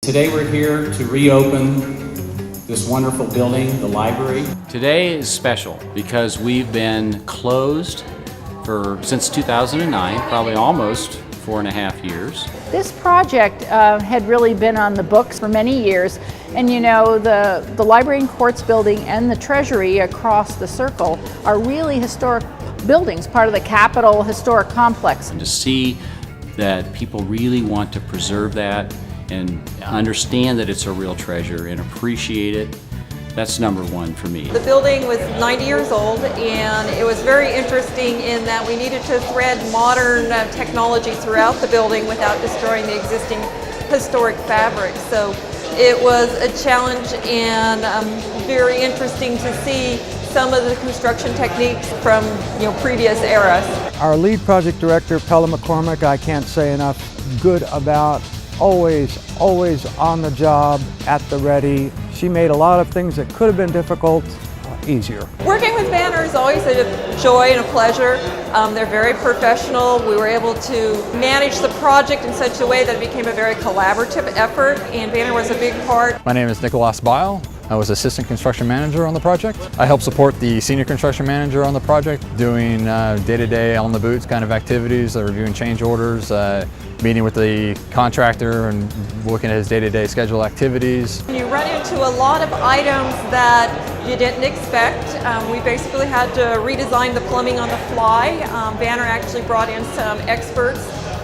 Today we're here to reopen this wonderful building, the library. Today is special because we've been closed since 2009, probably almost 4.5 years. This project had really been on the books for many years, and you know, the Library and Courts building and the Treasury across the circle are really historic buildings, part of the Capitol Historic Complex. And to see that people really want to preserve that and understand that it's a real treasure and appreciate it, that's number one for me. The building was 90 years old, and it was very interesting in that we needed to thread modern technology throughout the building without destroying the existing historic fabric. So it was a challenge and very interesting to see some of the construction techniques from previous eras. Our lead project director, Pella McCormick, I can't say enough good about. Always on the job, at the ready. She made a lot of things that could have been difficult easier. Working with Vanir is always a joy and a pleasure. They're very professional. We were able to manage the project in such a way that it became a very collaborative effort, and Vanir was a big part. My name is Nicholas Bile. I was assistant construction manager on the project. I help support the senior construction manager on the project, doing day-to-day on the boots kind of activities, reviewing change orders, meeting with the contractor and looking at his day-to-day schedule activities. You run into a lot of items that you didn't expect. We basically had to redesign the plumbing on the fly. Vanir actually brought in some experts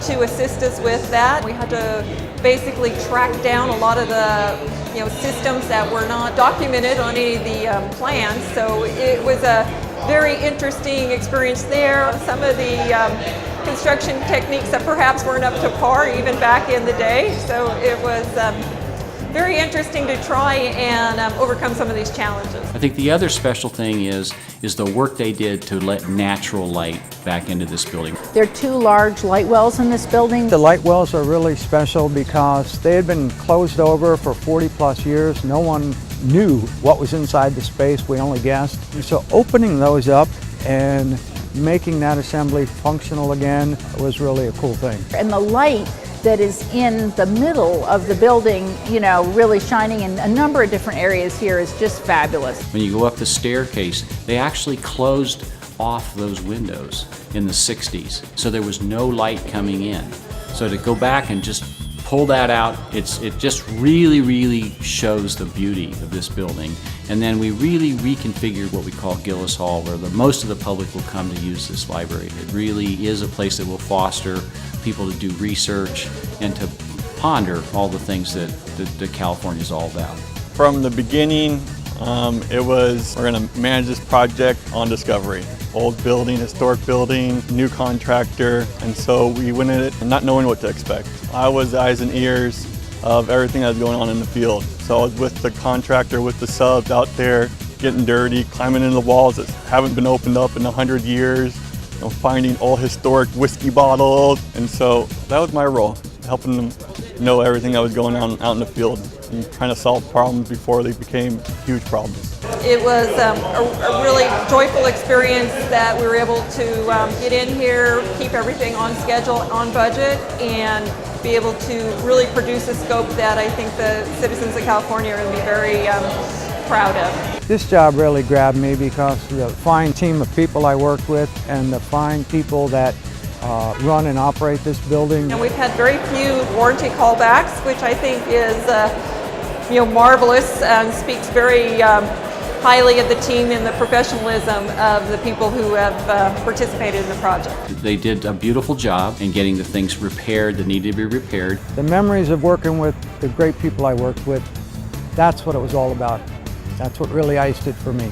to assist us with that. We had to basically track down a lot of the systems that were not documented on any of the plans. So it was a very interesting experience there. Some of the construction techniques that perhaps weren't up to par even back in the day. So it was very interesting to try and overcome some of these challenges. I think the other special thing is the work they did to let natural light back into this building. There are 2 large light wells in this building. The light wells are really special because they had been closed over for 40+ years. No one knew what was inside the space, we only guessed. So opening those up and making that assembly functional again was really a cool thing. And the light that is in the middle of the building, really shining in a number of different areas here is just fabulous. When you go up the staircase, they actually closed off those windows in the 60s, so there was no light coming in. So to go back and just pull that out, it just really shows the beauty of this building. And then we really reconfigured what we call Gillis Hall, where most of the public will come to use this library. It really is a place that will foster people to do research and to ponder all the things that California is all about. From the beginning, it was, we're going to manage this project on discovery. Old building, historic building, new contractor, and so we went in it not knowing what to expect. I was the eyes and ears of everything that was going on in the field. So I was with the contractor, with the subs out there, getting dirty, climbing into the walls that haven't been opened up in 100 years, finding old historic whiskey bottles, and so that was my role, helping them know everything that was going on out in the field and trying to solve problems before they became huge problems. It was a really joyful experience that we were able to get in here, keep everything on schedule, on budget, and be able to really produce a scope that I think the citizens of California are going to be very proud of. This job really grabbed me because of the fine team of people I worked with and the fine people that run and operate this building. And we've had very few warranty callbacks, which I think is marvelous and speaks very highly of the team and the professionalism of the people who have participated in the project. They did a beautiful job in getting the things repaired that needed to be repaired. The memories of working with the great people I worked with, that's what it was all about. That's what really iced it for me.